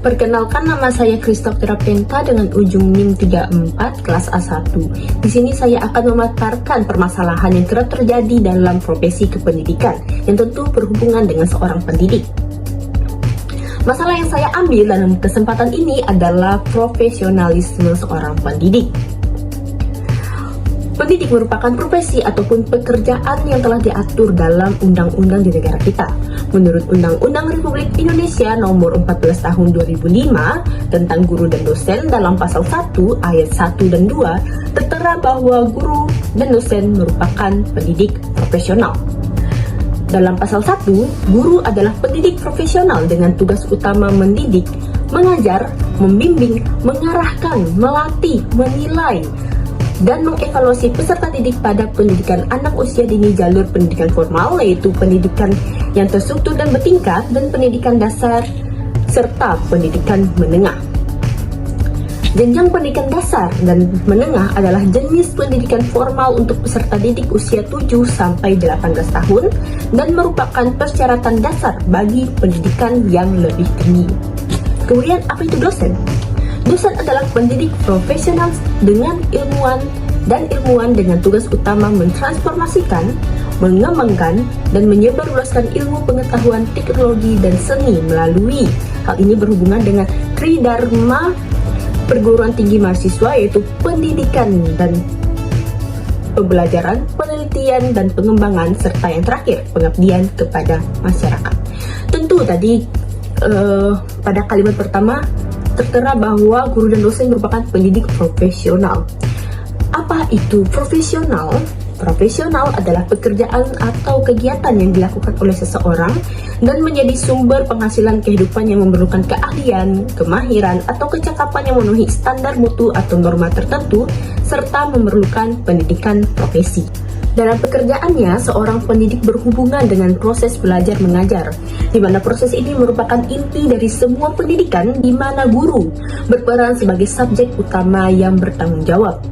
Perkenalkan, nama saya Christoph Terapenta dengan ujung NIM 34 kelas A1. Di sini saya akan memaparkan permasalahan yang kerap terjadi dalam profesi kependidikan yang tentu berhubungan dengan seorang pendidik. Masalah yang saya ambil dalam kesempatan ini adalah profesionalisme seorang pendidik. Pendidik merupakan profesi ataupun pekerjaan yang telah diatur dalam undang-undang di negara kita. Menurut Undang-Undang Republik Indonesia Nomor 14 Tahun 2005 tentang guru dan dosen, dalam pasal 1 ayat 1 dan 2 tertera bahwa guru dan dosen merupakan pendidik profesional. Dalam pasal 1, guru adalah pendidik profesional dengan tugas utama mendidik, mengajar, membimbing, mengarahkan, melatih, menilai, dan mengevaluasi peserta didik pada pendidikan anak usia dini jalur pendidikan formal, yaitu pendidikan yang terstruktur dan bertingkat, dan pendidikan dasar, serta pendidikan menengah. Jenjang pendidikan dasar dan menengah adalah jenis pendidikan formal untuk peserta didik usia 7-18 tahun dan merupakan persyaratan dasar bagi pendidikan yang lebih tinggi. Kemudian, apa itu dosen? Dosen adalah pendidik profesional dengan ilmuwan dengan tugas utama mentransformasikan, mengembangkan, dan menyebarluaskan ilmu pengetahuan, teknologi, dan seni melalui hal ini berhubungan dengan tridharma perguruan tinggi mahasiswa, yaitu pendidikan dan pembelajaran, penelitian, dan pengembangan, serta yang terakhir, pengabdian kepada masyarakat. Tentu tadi pada kalimat pertama tertera bahwa guru dan dosen merupakan pendidik profesional. Apa itu profesional? Profesional adalah pekerjaan atau kegiatan yang dilakukan oleh seseorang dan menjadi sumber penghasilan kehidupan yang memerlukan keahlian, kemahiran, atau kecakapan yang memenuhi standar mutu atau norma tertentu, serta memerlukan pendidikan profesi. Dalam pekerjaannya, seorang pendidik berhubungan dengan proses belajar mengajar, di mana proses ini merupakan inti dari semua pendidikan, di mana guru berperan sebagai subjek utama yang bertanggung jawab.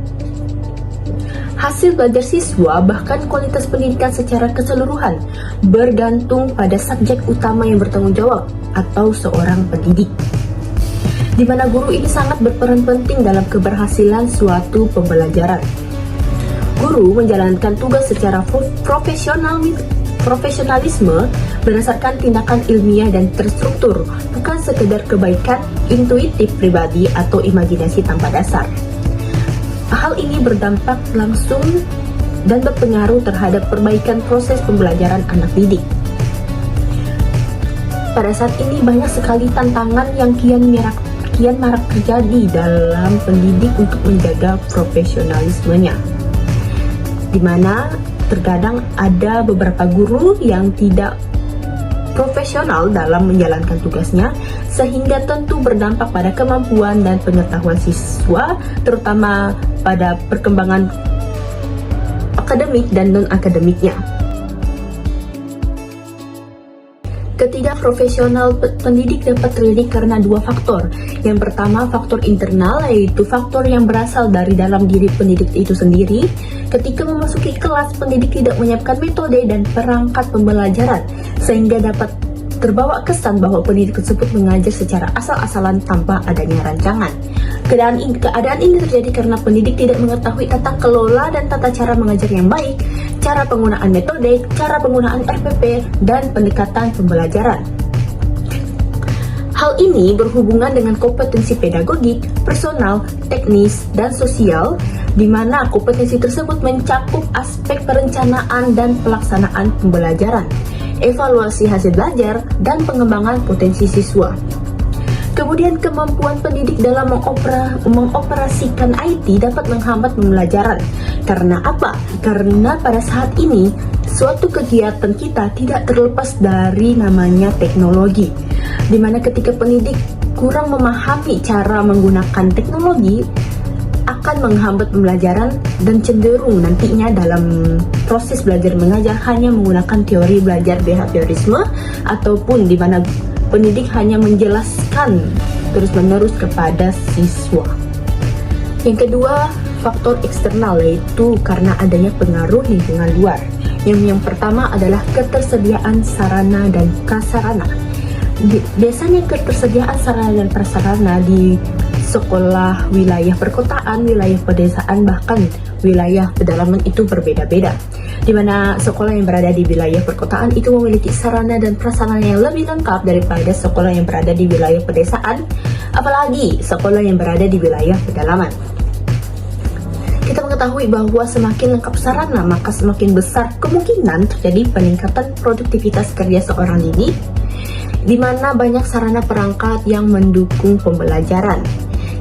Hasil belajar siswa, bahkan kualitas pendidikan secara keseluruhan, bergantung pada subjek utama yang bertanggung jawab, atau seorang pendidik. Di mana guru ini sangat berperan penting dalam keberhasilan suatu pembelajaran. Guru menjalankan tugas secara profesionalisme berdasarkan tindakan ilmiah dan terstruktur, bukan sekedar kebaikan intuitif pribadi atau imajinasi tanpa dasar. Hal ini berdampak langsung dan berpengaruh terhadap perbaikan proses pembelajaran anak didik. Pada saat ini banyak sekali tantangan yang kian marak terjadi dalam pendidik untuk menjaga profesionalismenya, di mana terkadang ada beberapa guru yang tidak profesional dalam menjalankan tugasnya, sehingga tentu berdampak pada kemampuan dan pengetahuan siswa, terutama pada perkembangan akademik dan non-akademiknya. Ketidakprofesional pendidik dapat terjadi karena dua faktor. Yang pertama, faktor internal, yaitu faktor yang berasal dari dalam diri pendidik itu sendiri. Ketika memasuki kelas, pendidik tidak menyiapkan metode dan perangkat pembelajaran, sehingga dapat terbawa kesan bahwa pendidik tersebut mengajar secara asal-asalan tanpa adanya rancangan. Keadaan ini terjadi karena pendidik tidak mengetahui tata kelola dan tata cara mengajar yang baik, cara penggunaan metode, cara penggunaan RPP, dan pendekatan pembelajaran. Hal ini berhubungan dengan kompetensi pedagogik, personal, teknis, dan sosial, di mana kompetensi tersebut mencakup aspek perencanaan dan pelaksanaan pembelajaran, evaluasi hasil belajar, dan pengembangan potensi siswa. Kemudian, kemampuan pendidik dalam mengoperasikan IT dapat menghambat pembelajaran. Karena apa? Karena pada saat ini, suatu kegiatan kita tidak terlepas dari namanya teknologi. Dimana ketika pendidik kurang memahami cara menggunakan teknologi, akan menghambat pembelajaran dan cenderung nantinya dalam proses belajar mengajar hanya menggunakan teori belajar behaviorisme, ataupun di mana pendidik hanya menjelaskan terus-menerus kepada siswa. Yang kedua, faktor eksternal, yaitu karena adanya pengaruh lingkungan luar. Yang pertama adalah ketersediaan sarana dan prasarana. Biasanya ketersediaan sarana dan prasarana di sekolah wilayah perkotaan, wilayah pedesaan, bahkan wilayah pedalaman itu berbeda-beda. Di mana sekolah yang berada di wilayah perkotaan itu memiliki sarana dan prasarana yang lebih lengkap daripada sekolah yang berada di wilayah pedesaan, apalagi sekolah yang berada di wilayah pedalaman. Kita mengetahui bahwa semakin lengkap sarana, maka semakin besar kemungkinan terjadi peningkatan produktivitas kerja seorang didik, di mana banyak sarana perangkat yang mendukung pembelajaran.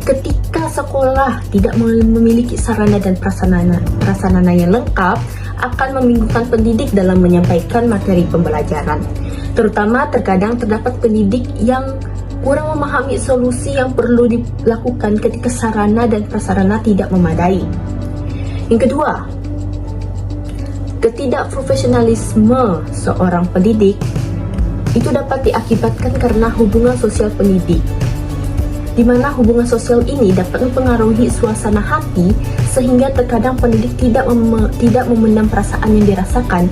Ketika sekolah tidak memiliki sarana dan prasarana yang lengkap, akan membingungkan pendidik dalam menyampaikan materi pembelajaran. Terutama terkadang terdapat pendidik yang kurang memahami solusi yang perlu dilakukan ketika sarana dan prasarana tidak memadai. Yang kedua, ketidakprofesionalisme seorang pendidik itu dapat diakibatkan karena hubungan sosial pendidik, di mana hubungan sosial ini dapat mempengaruhi suasana hati sehingga terkadang pendidik tidak memendam perasaan yang dirasakan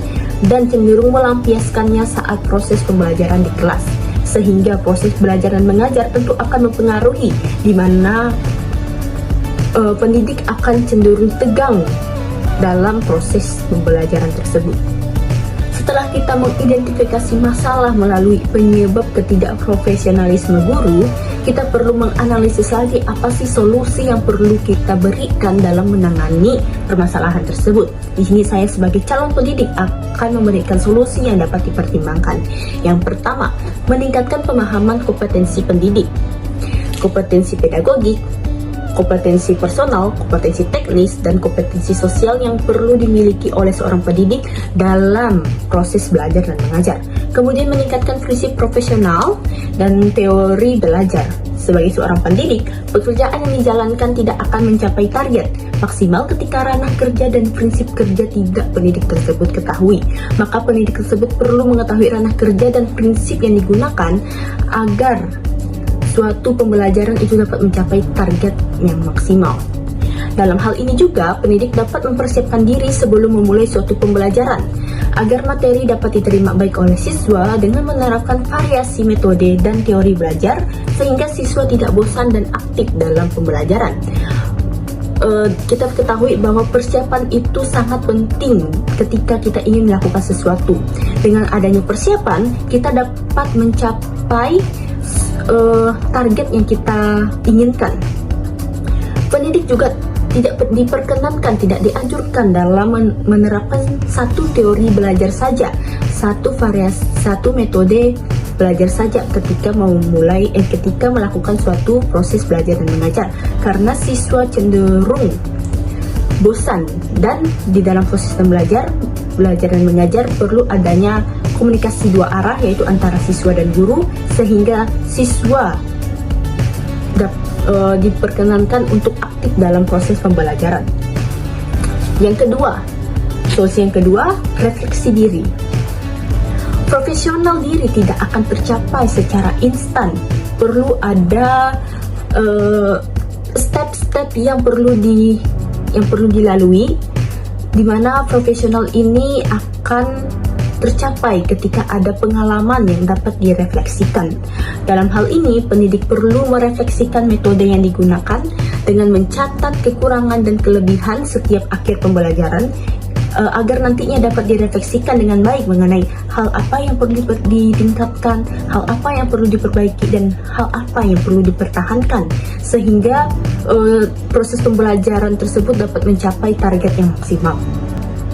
dan cenderung melampiaskannya saat proses pembelajaran di kelas, sehingga proses belajar dan mengajar tentu akan mempengaruhi, di mana pendidik akan cenderung tegang dalam proses pembelajaran tersebut. Setelah kita mengidentifikasi masalah melalui penyebab ketidakprofesionalisme guru, kita perlu menganalisis lagi apa sih solusi yang perlu kita berikan dalam menangani permasalahan tersebut. Di sini saya sebagai calon pendidik akan memberikan solusi yang dapat dipertimbangkan. Yang pertama, meningkatkan pemahaman kompetensi pendidik, kompetensi pedagogik, kompetensi personal, kompetensi teknis, dan kompetensi sosial yang perlu dimiliki oleh seorang pendidik dalam proses belajar dan mengajar. Kemudian meningkatkan prinsip profesional dan teori belajar. Sebagai seorang pendidik, pekerjaan yang dijalankan tidak akan mencapai target maksimal ketika ranah kerja dan prinsip kerja tidak pendidik tersebut ketahui. Maka pendidik tersebut perlu mengetahui ranah kerja dan prinsip yang digunakan agar suatu pembelajaran itu dapat mencapai target yang maksimal. Dalam hal ini juga, pendidik dapat mempersiapkan diri sebelum memulai suatu pembelajaran, agar materi dapat diterima baik oleh siswa dengan menerapkan variasi metode dan teori belajar, sehingga siswa tidak bosan dan aktif dalam pembelajaran. Kita ketahui bahwa persiapan itu sangat penting ketika kita ingin melakukan sesuatu. Dengan adanya persiapan, kita dapat mencapai target yang kita inginkan. Pendidik juga tidak diperkenankan, tidak dianjurkan dalam menerapkan satu teori belajar saja, satu metode belajar saja ketika ketika melakukan suatu proses belajar dan mengajar, karena siswa cenderung bosan, dan di dalam proses belajar dan mengajar perlu adanya komunikasi dua arah, yaitu antara siswa dan guru, sehingga siswa diperkenankan untuk aktif dalam proses pembelajaran. Solusi yang kedua, refleksi diri. Profesional diri tidak akan tercapai secara instan. Perlu ada step-step yang perlu dilalui, di mana profesional ini akan tercapai ketika ada pengalaman yang dapat direfleksikan. Dalam hal ini, pendidik perlu merefleksikan metode yang digunakan dengan mencatat kekurangan dan kelebihan setiap akhir pembelajaran, agar nantinya dapat direfleksikan dengan baik mengenai hal apa yang perlu ditingkatkan, hal apa yang perlu diperbaiki, dan hal apa yang perlu dipertahankan, sehingga proses pembelajaran tersebut dapat mencapai target yang maksimal.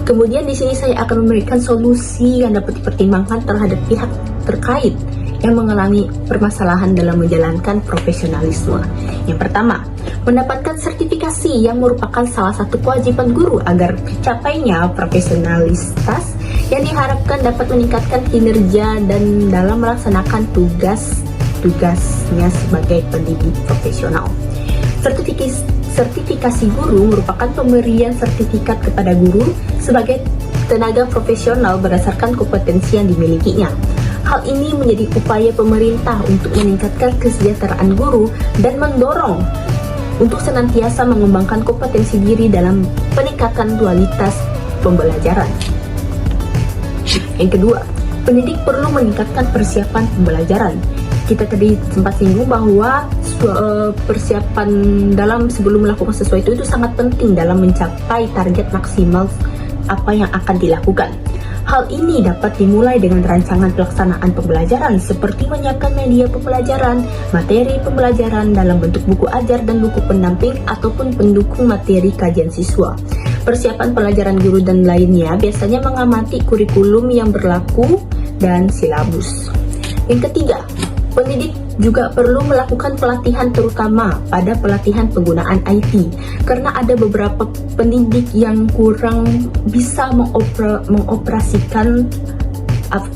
Kemudian di sini saya akan memberikan solusi yang dapat dipertimbangkan terhadap pihak terkait yang mengalami permasalahan dalam menjalankan profesionalisme. Yang pertama, mendapatkan sertifikasi yang merupakan salah satu kewajiban guru agar tercapainya profesionalitas yang diharapkan dapat meningkatkan kinerja dan dalam melaksanakan tugasnya sebagai pendidik profesional. Sertifikasi guru merupakan pemberian sertifikat kepada guru sebagai tenaga profesional berdasarkan kompetensi yang dimilikinya. Hal ini menjadi upaya pemerintah untuk meningkatkan kesejahteraan guru dan mendorong untuk senantiasa mengembangkan kompetensi diri dalam peningkatan kualitas pembelajaran. Yang kedua, pendidik perlu meningkatkan persiapan pembelajaran. kita tadi sempat singgung bahwa persiapan dalam sebelum melakukan sesuatu itu sangat penting dalam mencapai target maksimal apa yang akan dilakukan. Hal ini dapat dimulai dengan rancangan pelaksanaan pembelajaran seperti menyiapkan media pembelajaran, materi pembelajaran dalam bentuk buku ajar dan buku pendamping ataupun pendukung materi kajian siswa. Persiapan pelajaran guru dan lainnya biasanya mengamati kurikulum yang berlaku dan silabus. Yang ketiga, pendidik juga perlu melakukan pelatihan terutama pada pelatihan penggunaan IT karena ada beberapa pendidik yang kurang bisa mengoperasikan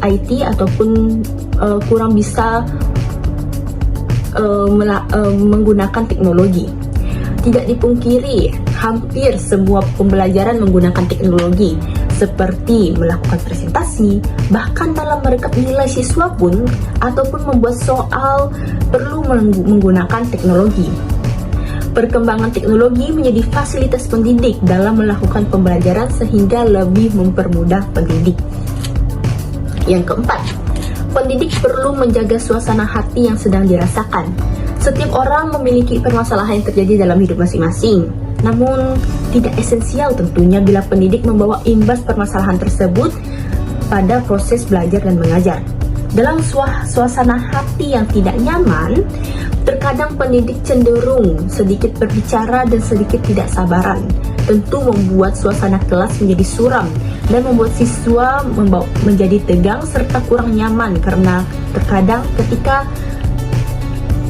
IT ataupun kurang bisa menggunakan teknologi. Tidak dipungkiri, hampir semua pembelajaran menggunakan teknologi seperti melakukan presentasi, bahkan dalam merekap nilai siswa pun ataupun membuat soal perlu menggunakan teknologi. Perkembangan teknologi menjadi fasilitas pendidik dalam melakukan pembelajaran sehingga lebih mempermudah pendidik. Yang keempat, pendidik perlu menjaga suasana hati yang sedang dirasakan. Setiap orang memiliki permasalahan yang terjadi dalam hidup masing-masing. Namun, tidak esensial tentunya bila pendidik membawa imbas permasalahan tersebut pada proses belajar dan mengajar. Dalam suasana hati yang tidak nyaman, terkadang pendidik cenderung sedikit berbicara dan sedikit tidak sabaran. Tentu membuat suasana kelas menjadi suram dan membuat siswa menjadi tegang serta kurang nyaman karena terkadang ketika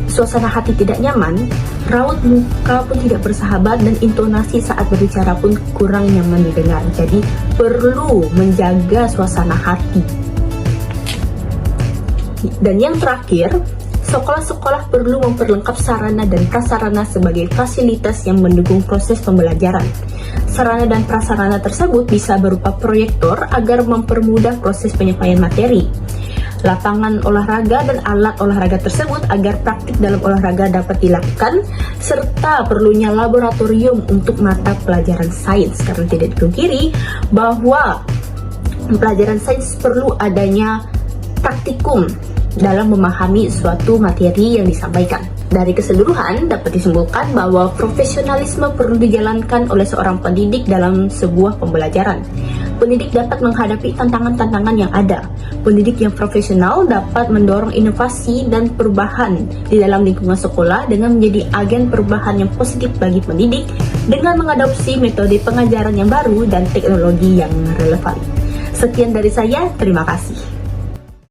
suasana hati tidak nyaman, raut muka pun tidak bersahabat dan intonasi saat berbicara pun kurang nyaman didengar. Jadi perlu menjaga suasana hati. Dan yang terakhir, sekolah-sekolah perlu memperlengkap sarana dan prasarana sebagai fasilitas yang mendukung proses pembelajaran. Sarana dan prasarana tersebut bisa berupa proyektor agar mempermudah proses penyampaian materi, lapangan olahraga dan alat olahraga tersebut agar praktik dalam olahraga dapat dilakukan, serta perlunya laboratorium untuk mata pelajaran sains karena tidak dipungkiri bahwa pelajaran sains perlu adanya praktikum dalam memahami suatu materi yang disampaikan. Dari keseluruhan dapat disimpulkan bahwa profesionalisme perlu dijalankan oleh seorang pendidik dalam sebuah pembelajaran. Pendidik dapat menghadapi tantangan-tantangan yang ada. Pendidik yang profesional dapat mendorong inovasi dan perubahan di dalam lingkungan sekolah dengan menjadi agen perubahan yang positif bagi pendidik dengan mengadopsi metode pengajaran yang baru dan teknologi yang relevan. Sekian dari saya, terima kasih.